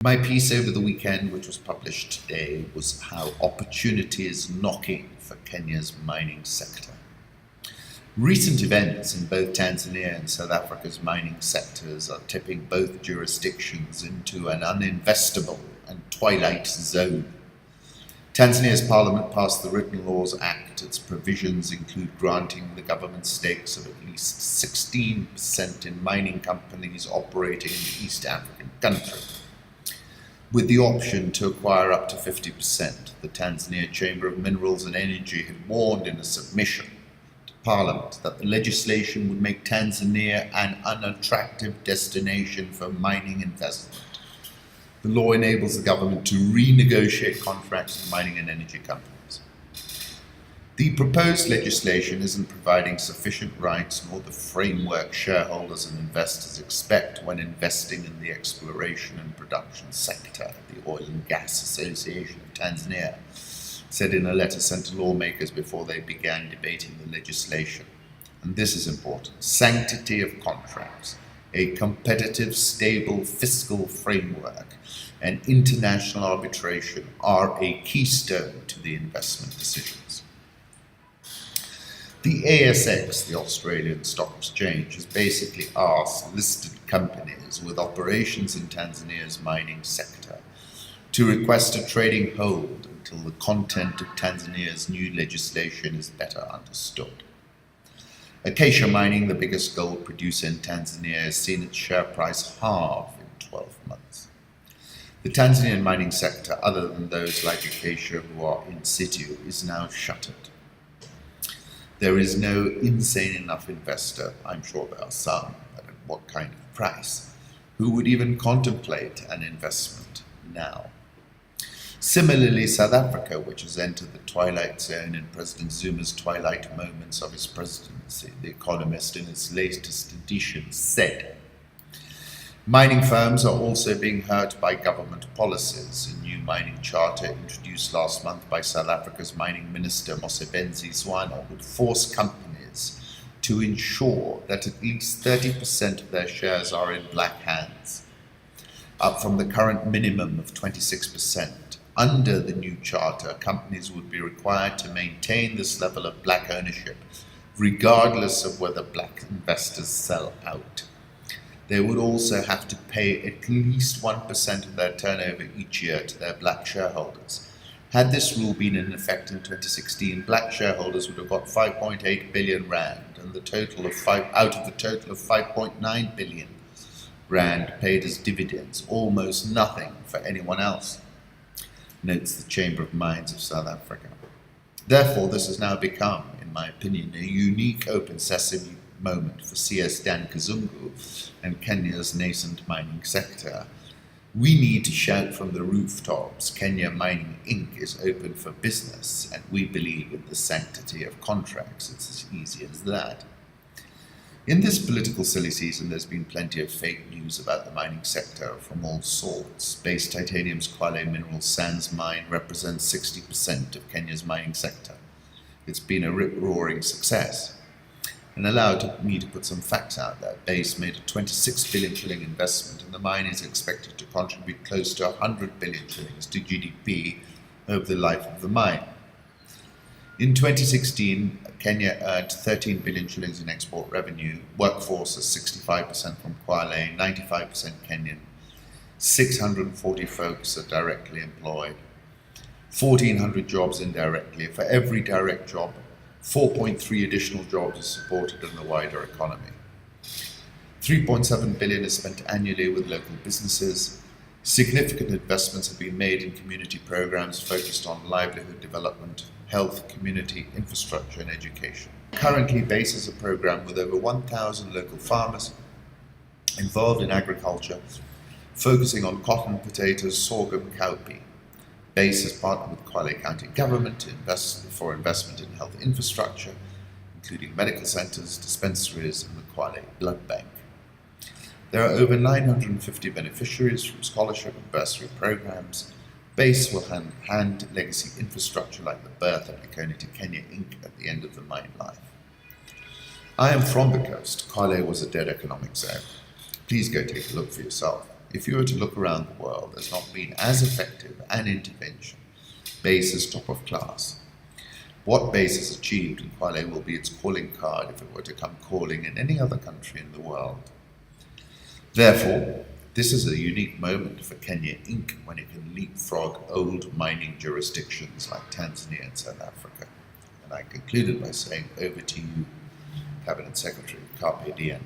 My piece over the weekend, which was published today, was how opportunity is knocking for Kenya's mining sector. Recent events in both Tanzania and South Africa's mining sectors are tipping both jurisdictions into an uninvestable and twilight zone. Tanzania's parliament passed the Written Laws Act. Its provisions include granting the government stakes of at least 16% in mining companies operating in the East African country, with the option to acquire up to 50%. The Tanzania Chamber of Minerals and Energy had warned in a submission to Parliament that the legislation would make Tanzania an unattractive destination for mining investment. The law enables the government to renegotiate contracts with mining and energy companies. The proposed legislation isn't providing sufficient rights nor the framework shareholders and investors expect when investing in the exploration and production sector, the Oil and Gas Association of Tanzania said in a letter sent to lawmakers before they began debating the legislation. And this is important: sanctity of contracts, a competitive, stable fiscal framework, and international arbitration are a keystone to the investment decisions. The ASX, the Australian Stock Exchange, has basically asked listed companies with operations in Tanzania's mining sector to request a trading hold until the content of Tanzania's new legislation is better understood. Acacia Mining, the biggest gold producer in Tanzania, has seen its share price halve in 12 months. The Tanzanian mining sector, other than those like Acacia who are in situ, is now shuttered. There is no insane enough investor, I'm sure there are some, but at what kind of price, who would even contemplate an investment now. Similarly, South Africa, which has entered the twilight zone in President Zuma's twilight moments of his presidency, The Economist in its latest edition said, mining firms are also being hurt by government policies. A new mining charter introduced last month by South Africa's mining minister Mosebenzi Zwana would force companies to ensure that at least 30% of their shares are in black hands, up from the current minimum of 26%. Under the new charter, companies would be required to maintain this level of black ownership, regardless of whether black investors sell out. They would also have to pay at least 1% of their turnover each year to their black shareholders. Had this rule been in effect in 2016, black shareholders would have got 5.8 billion rand, and out of the total of 5.9 billion rand paid as dividends, almost nothing for anyone else, notes the Chamber of Mines of South Africa. Therefore, this has now become, in my opinion, a unique open sesame moment for CS Dan Kazungu and Kenya's nascent mining sector. We need to shout from the rooftops, Kenya Mining Inc. is open for business, and we believe in the sanctity of contracts. It's as easy as that. In this political silly season, there's been plenty of fake news about the mining sector from all sorts. Base Titanium's Kwale mineral sands mine represents 60% of Kenya's mining sector. It's been a rip-roaring success. And allowed me to put some facts out there. Base made a 26 billion shilling investment, and the mine is expected to contribute close to 100 billion shillings to GDP over the life of the mine. In 2016, Kenya earned 13 billion shillings in export revenue. Workforce is 65% from Kwale, 95% Kenyan. 640 folks are directly employed. 1,400 jobs indirectly. For every direct job, 4.3 additional jobs are supported in the wider economy. 3.7 billion is spent annually with local businesses. Significant investments have been made in community programs focused on livelihood development, health, community, infrastructure, and education. Currently, BASE is a program with over 1,000 local farmers involved in agriculture, focusing on cotton, potatoes, sorghum, cowpea. BASE has partnered with Kwale County Government for investment in health infrastructure, including medical centres, dispensaries, and the Kwale Blood Bank. There are over 950 beneficiaries from scholarship and bursary programs. BASE will hand legacy infrastructure like the berth at Likoni to Kenya Inc. at the end of the mine life. I am from the coast. Carpe was a dead economic zone. Please go take a look for yourself. if you were to look around the world, has not been as effective an intervention. Base is top of class. What Base has achieved in Kwale will be its calling card if it were to come calling in any other country in the world. Therefore, this is a unique moment for Kenya Inc. when it can leapfrog old mining jurisdictions like Tanzania and South Africa. And I concluded by saying, over to you, Cabinet Secretary, Carpe diem.